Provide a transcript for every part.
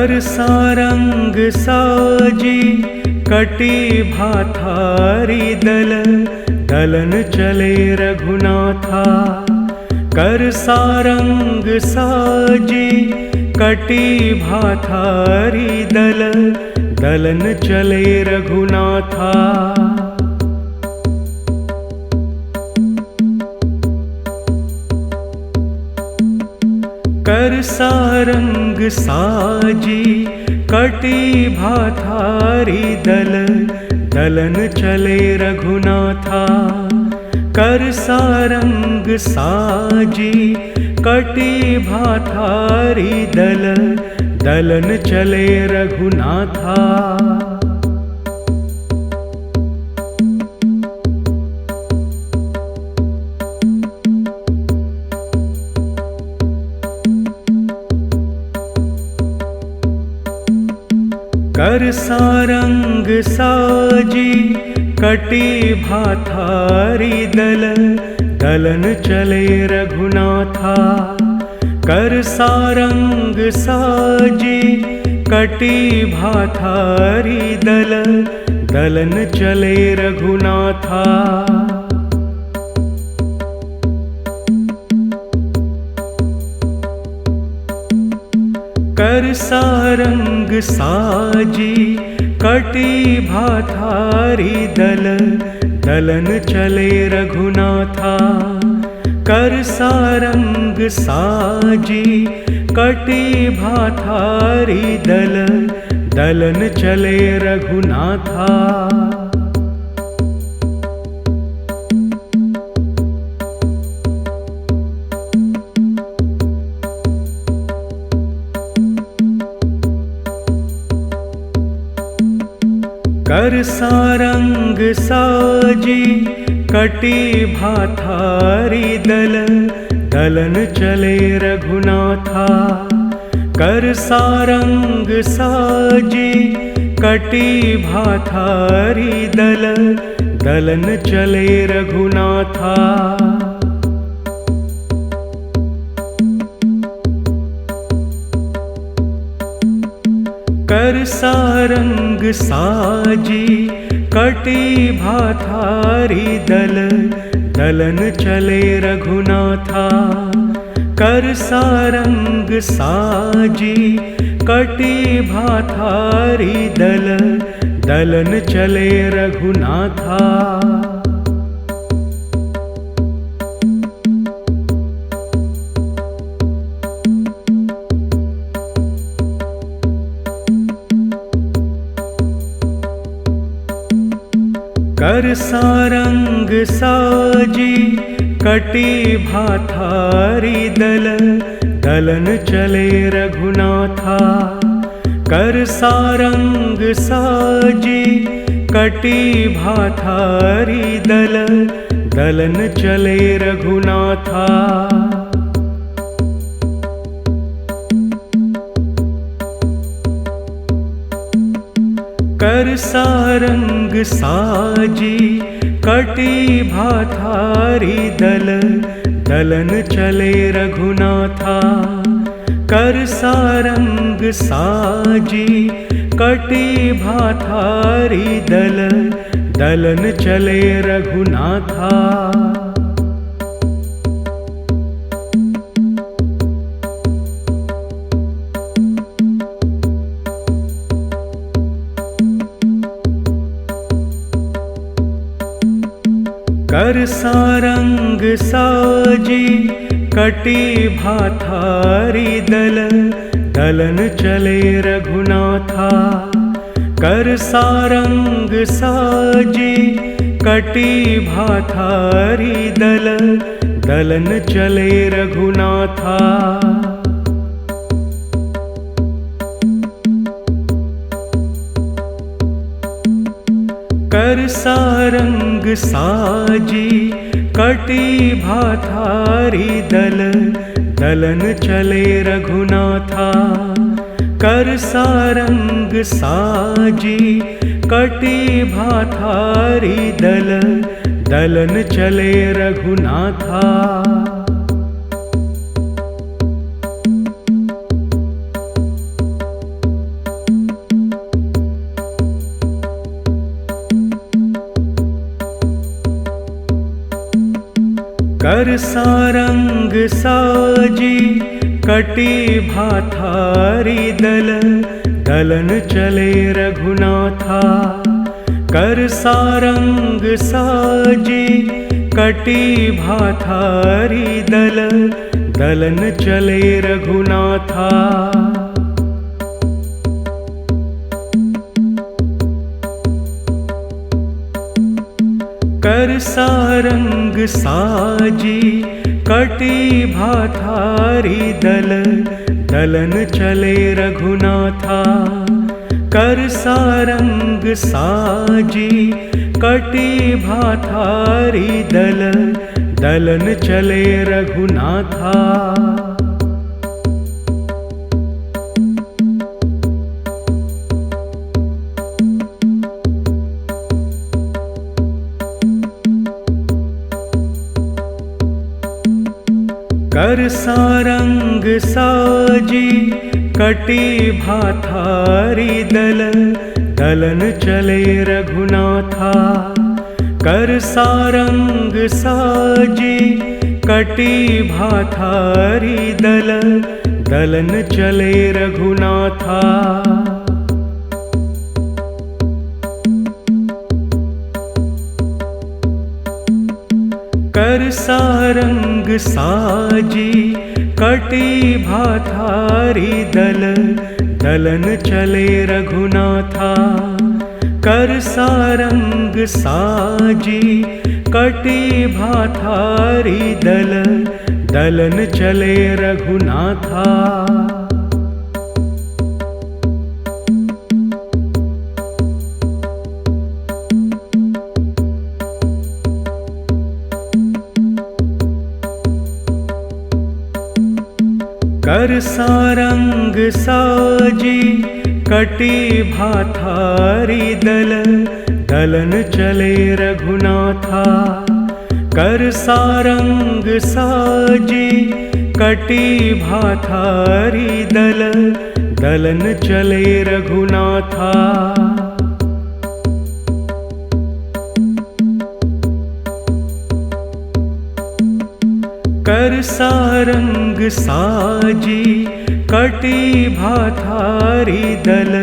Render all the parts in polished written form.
कर सारंग साजी कटी भाथारी दल, दलन चले रघुनाथा। कर सारंग साजी कटी भाथारी दल, दलन चले रघुनाथा। कर सारंग साजी कटी भाथारी दल, दलन चले रघुनाथा। कर सारंग साजी कटी भाथारी दल, दलन चले रघुनाथा। कर सारंग साजी कटी भाथारी दल, दलन चले रघुनाथा। कर सारंग साजी कटी भाथारी दल, दलन चले रघुनाथा। कर सारंग साजी कटी भाथारी दल, दलन चले रघुनाथा। कर सारंग साजी कटी भाथारी दल, दलन चले रघुनाथा। कर सारंग साजी कटी भाथारी दल, दलन चले रघुनाथा। कर सारंग साजी कटी भाथारी दल, दलन चले रघुनाथा। कर सारंग साजी कटी भाथारी दल, दलन चले रघुनाथा। कर सारंग साजी कटी भाथारी दल, दलन चले रघुनाथा। कर सारंग साजी कटी भाथारी दल, दलन चले रघुनाथा। कर सारंग साजी कटी भाथारी दल, दलन चले रघुनाथा। कर सारंग साजी कटी भाथारी दल, दलन चले रघुनाथा। कर सारंग साजी कटी भाथारी दल, दलन चले रघुनाथा। कर सारंग साजी कटी भाथारी दल, दलन चले रघुनाथा। कर सारंग साजी कटी भाथारी दल, दलन चले रघुनाथा। कर सारंग साजी कटी भाथारी दल, दलन चले रघुनाथा। कर सारंग साजी कटी भाथारी दल, दलन चले रघुनाथा। कर सारंग साजी कटी भाथारी दल, दलन चले रघुनाथा। कर सारंग साजी कटी भाथारी दल, दलन चले रघुनाथा। कर सारंग साजी कटी भाथारी दल, दलन चले रघुनाथा। कर सारंग साजी कटी भाथारी दल, दलन चले रघुनाथा। कर सारंग साजी कटी भाथारी दल, दलन चले रघुनाथा। कर सारंग साजी कटी भाथारी दल, दलन चले रघुनाथा। कर सारंग साजी कटी भाथारी दल, दलन चले रघुनाथा। कर सारंग साजी कटी भाथारी दल, दलन चले रघुनाथा। कर सारंग साजी कटी भाथारी दल, दलन चले रघुनाथा। कर सारंग साजी कटी भाथारी दल, दलन चले रघुनाथा। कर सारंग साजी कटी भाथारी दल,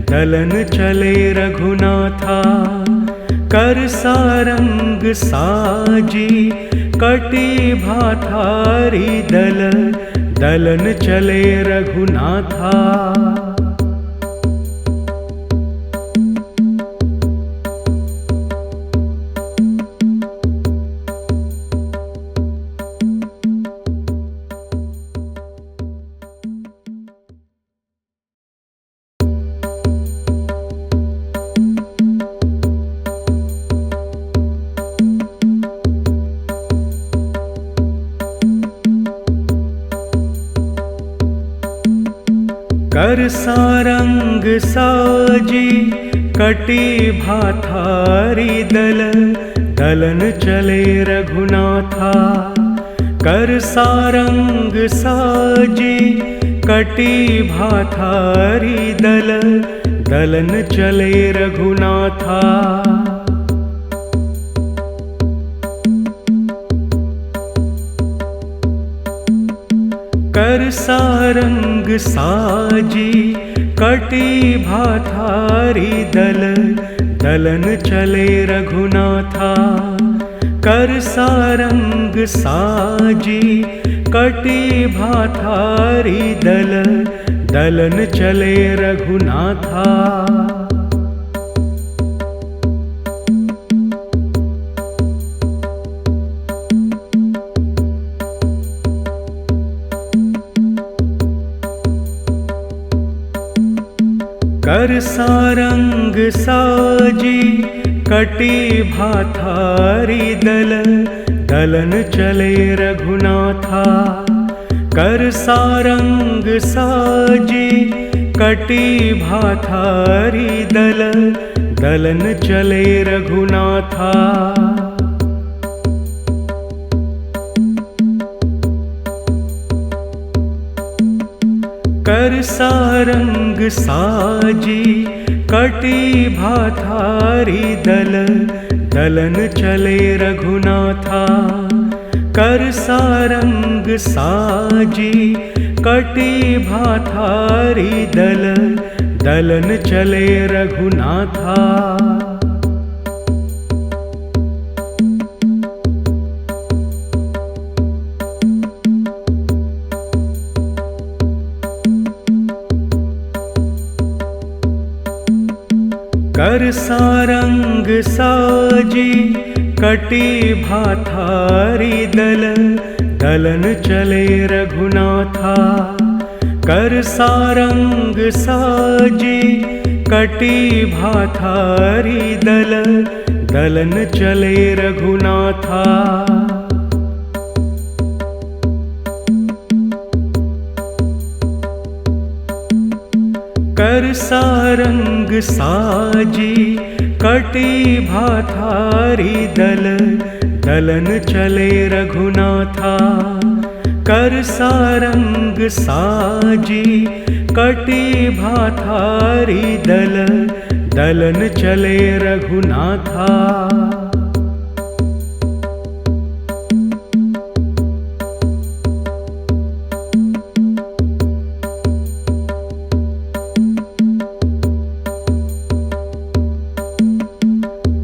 दलन चले रघुनाथा। कर सारंग साजी कटी भाथारी दल, दलन चले रघुनाथा। कर सारंग साजी कटी भाथारी दल, दलन चले रघुनाथा। कर सारंग साजी कटी भाथारी दल, दलन चले रघुनाथा। कर सारंग साजी कटी भाथारी दल, दलन चले रघुनाथा। कर सारंग साजी कटी भाथारी दल, दलन चले रघुनाथा। कर सारंग साजी कटी भाथारी दल, दलन चले रघुनाथा। कर सारंग साजी कटी भाथारी दल, दलन चले रघुनाथा। कर सारंग साजी कटी भाथारी दल, दलन चले रघुनाथा। कर सारंग साजी कटी भाथारी दल, दलन चले रघुनाथा। कर सारंग साजी कटी भाथारी दल, दलन चले रघुनाथा। कर सारंग साजी कटी भाथारी दल, दलन चले रघुनाथा। कर सारंग साजी कटी भाथारी दल, दलन चले रघुनाथा। कर सारंग साजी कटी भाथारी दल, दलन चले रघुनाथा।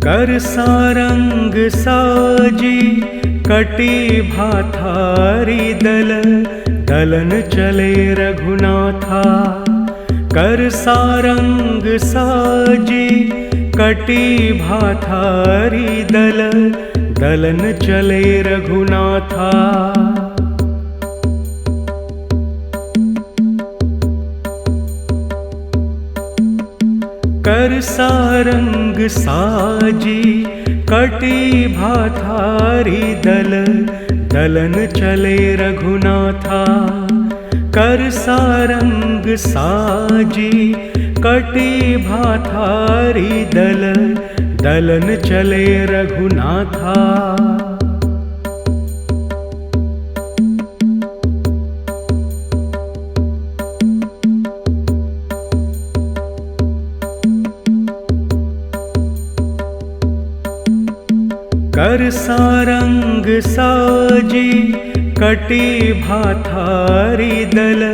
कर सारंग साजी कटी भाथारी दल, दलन चले रघुनाथा। कर सारंग साजी कटी भाथारी दल, दलन चले रघुनाथा। कर सारंग साजी कटी भाथारी दल, दलन चले रघुनाथा। कर सारंग साजी कटी भाथारी दल, दलन चले रघुनाथा। कर सारंग साजी कटी भाथारी दल,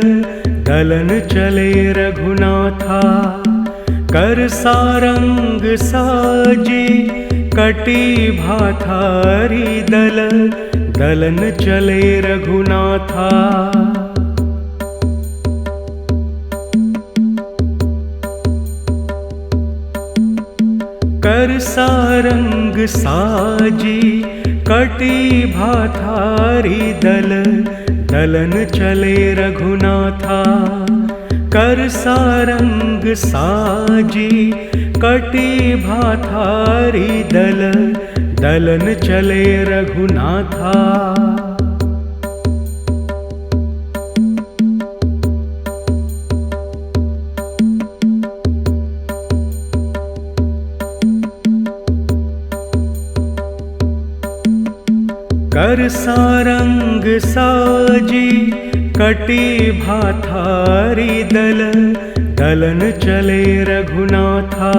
दलन चले रघुनाथा। कर सारंग साजी कटी भाथारी दल, दलन चले रघुनाथा। कर सारंग साजी कटी भाथारी दल, दलन चले रघुनाथा। कर सारंग साजी कटी भाथारी दल, दलन चले रघुनाथा। कर सारंग साजी कटी भाथारी दल, दलन चले रघुनाथा।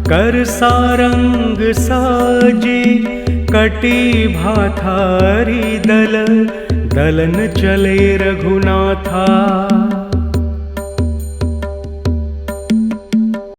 कर सारंग साजी कटी भाथारी दल, दलन चले रघुनाथा।